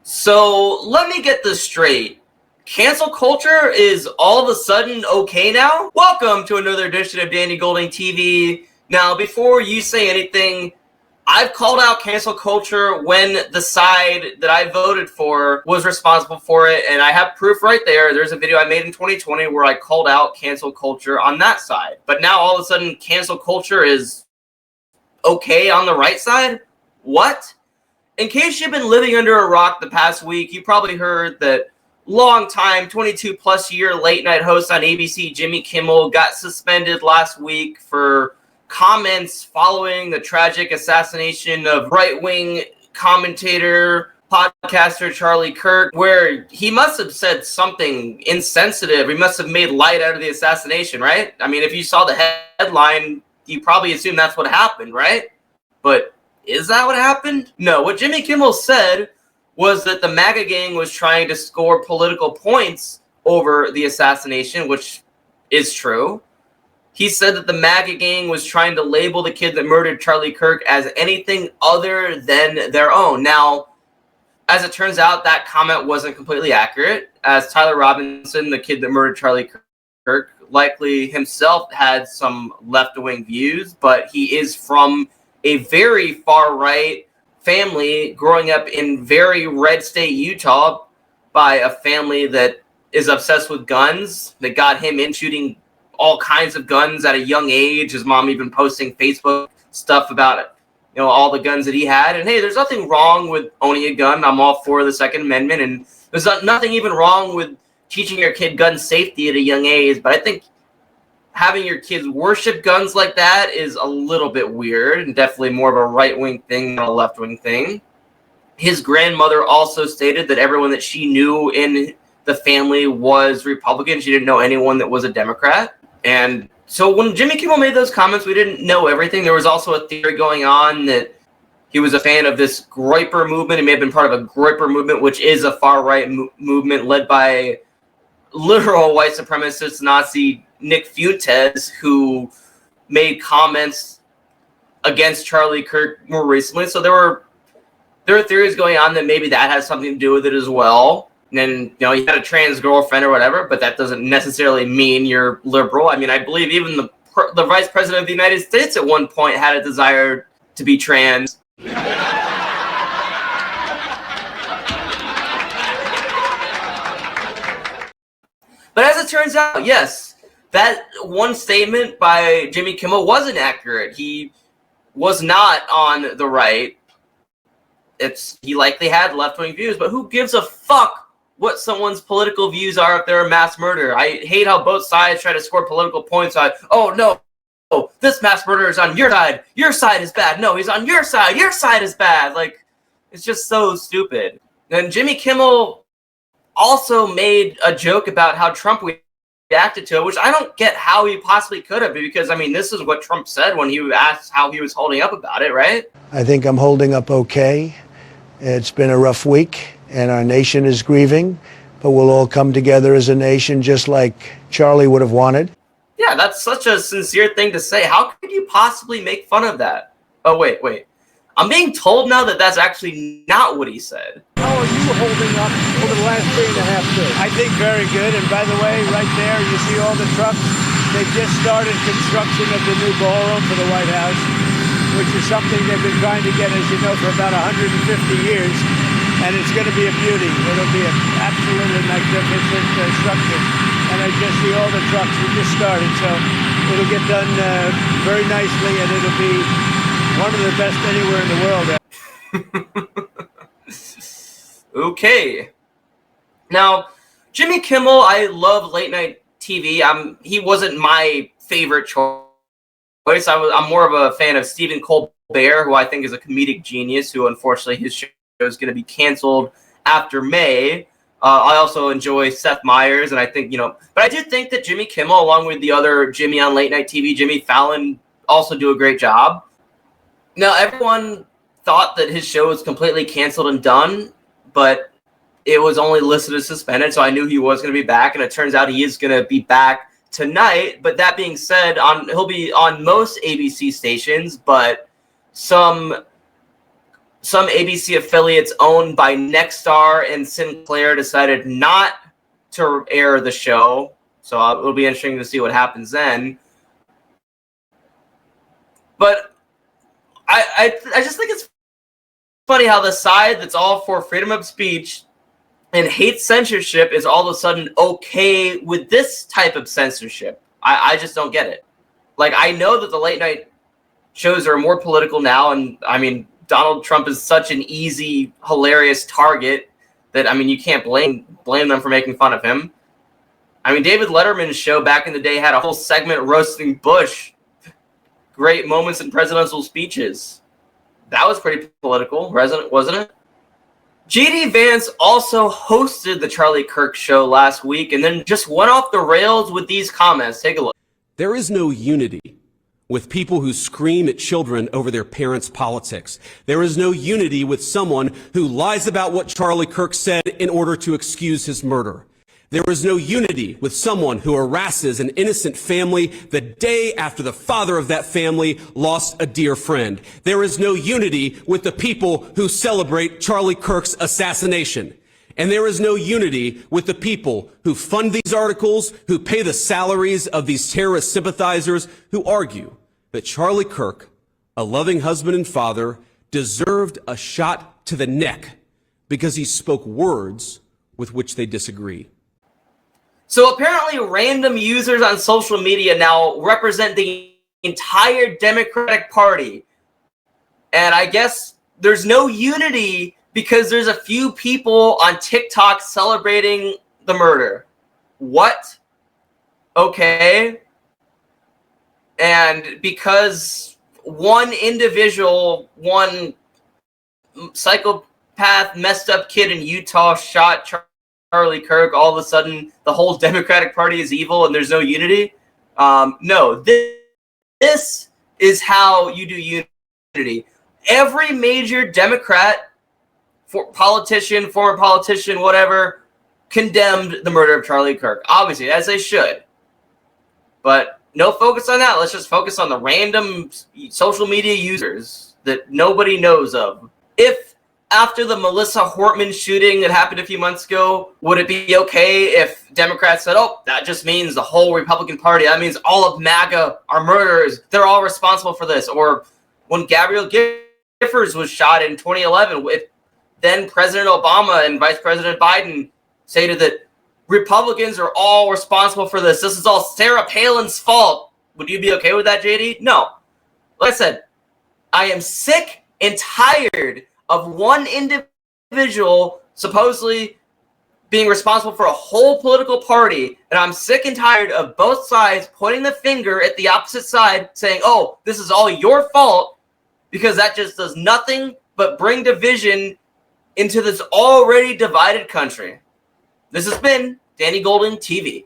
So let me get this straight. Cancel culture is all of a sudden okay now? Welcome to another edition of Danny Golding TV. Now, before you say anything, I've called out cancel culture when the side that I voted for was responsible for it, and I have proof right there. There's a video I made in 2020 where I called out cancel culture on that side. But now all of a sudden cancel culture is okay on the right side? What? In case you've been living under a rock the past week, you probably heard that long-time, 22-plus year late-night host on ABC, Jimmy Kimmel, got suspended last week for comments following the tragic assassination of right-wing commentator, podcaster Charlie Kirk, where he must have said something insensitive. He must have made light out of the assassination, right? I mean, if you saw the headline, you probably assume that's what happened, right? But is that what happened? No. What Jimmy Kimmel said was that the MAGA gang was trying to score political points over the assassination, which is true. He said that the MAGA gang was trying to label the kid that murdered Charlie Kirk as anything other than their own. Now, as it turns out, that comment wasn't completely accurate, as Tyler Robinson, the kid that murdered Charlie Kirk, likely himself had some left-wing views, but he is from a very far-right family growing up in very red state Utah by a family that is obsessed with guns, that got him in shooting all kinds of guns at a young age. His mom even posting Facebook stuff about it, all the guns that he had. And hey, there's nothing wrong with owning a gun. I'm all for the Second Amendment, and there's nothing even wrong with teaching your kid gun safety at a young age. But I think having your kids worship guns like that is a little bit weird, and definitely more of a right-wing thing than a left-wing thing. His grandmother also stated that everyone that she knew in the family was Republican. She didn't know anyone that was a Democrat. And so when Jimmy Kimmel made those comments, we didn't know everything. There was also a theory going on that he was a fan of this Groyper movement. He may have been part of a Groyper movement, which is a far-right movement led by literal white supremacist Nazi Nick Fuentes, who made comments against Charlie Kirk more recently. So there are theories going on that maybe that has something to do with it as well. And then, he had a trans girlfriend or whatever, but that doesn't necessarily mean you're liberal. I mean, I believe even the vice president of the United States at one point had a desire to be trans. But as it turns out, yes, that one statement by Jimmy Kimmel wasn't accurate. He was not on the right. He likely had left-wing views, but who gives a fuck what someone's political views are if they're a mass murderer? I hate how both sides try to score political points on, oh, no, this mass murderer is on your side. Your side is bad. No, he's on your side. Your side is bad. Like, it's just so stupid. And Jimmy Kimmel also made a joke about how Trump reacted to it, which I don't get how he possibly could have, because, I mean, this is what Trump said when he asked how he was holding up about it, right? I think I'm holding up okay. It's been a rough week, and our nation is grieving, but we'll all come together as a nation just like Charlie would have wanted. Yeah, that's such a sincere thing to say. How could you possibly make fun of that? Oh, wait. I'm being told now that that's actually not what he said. How are you holding up over the last 3.5 days? I think very good. And by the way, right there, you see all the trucks. They just started construction of the new ballroom for the White House, which is something they've been trying to get, as you know, for about 150 years. And it's going to be a beauty. It'll be an absolutely magnificent structure. And I just see all the trucks. We just started, so it'll get done very nicely, and it'll be one of the best anywhere in the world. Okay. Now, Jimmy Kimmel, I love late night TV. He wasn't my favorite choice. I'm more of a fan of Stephen Colbert, who I think is a comedic genius, who unfortunately his show is going to be canceled after May. I also enjoy Seth Meyers, and I think, but I do think that Jimmy Kimmel, along with the other Jimmy on late night TV, Jimmy Fallon, also do a great job. Now, everyone thought that his show was completely canceled and done, but it was only listed as suspended, so I knew he was going to be back, and it turns out he is going to be back tonight. But that being said, he'll be on most ABC stations, but some some ABC affiliates owned by Nexstar and Sinclair decided not to air the show. So it'll be interesting to see what happens then. But I just think it's funny how the side that's all for freedom of speech and hates censorship is all of a sudden okay with this type of censorship. I just don't get it. Like, I know that the late night shows are more political now, and I mean, Donald Trump is such an easy, hilarious target that, I mean, you can't blame them for making fun of him. I mean, David Letterman's show back in the day had a whole segment roasting Bush. Great moments in presidential speeches. That was pretty political, wasn't it? J.D. Vance also hosted the Charlie Kirk show last week and then just went off the rails with these comments. Take a look. There is no unity with people who scream at children over their parents' politics. There is no unity with someone who lies about what Charlie Kirk said in order to excuse his murder. There is no unity with someone who harasses an innocent family the day after the father of that family lost a dear friend. There is no unity with the people who celebrate Charlie Kirk's assassination. And there is no unity with the people who fund these articles, who pay the salaries of these terrorist sympathizers, who argue that Charlie Kirk, a loving husband and father, deserved a shot to the neck because he spoke words with which they disagree. So apparently random users on social media now represent the entire Democratic Party. And I guess there's no unity because there's a few people on TikTok celebrating the murder. What? Okay. And because one individual, one psychopath, messed up kid in Utah shot Charlie Kirk, all of a sudden the whole Democratic Party is evil and there's no unity? No, this is how you do unity. Every major Democrat, former politician, whatever, condemned the murder of Charlie Kirk. Obviously, as they should. But no focus on that. Let's just focus on the random social media users that nobody knows of. If after the Melissa Hortman shooting that happened a few months ago, would it be okay if Democrats said, oh, that just means the whole Republican Party, that means all of MAGA are murderers, they're all responsible for this? Or when Gabrielle Giffords was shot in 2011, if then President Obama and Vice President Biden stated that Republicans are all responsible for this, this is all Sarah Palin's fault, would you be okay with that, JD? No. Like I said, I am sick and tired of one individual supposedly being responsible for a whole political party, and I'm sick and tired of both sides pointing the finger at the opposite side saying, oh, this is all your fault, because that just does nothing but bring division into this already divided country. This has been Danny Golding TV.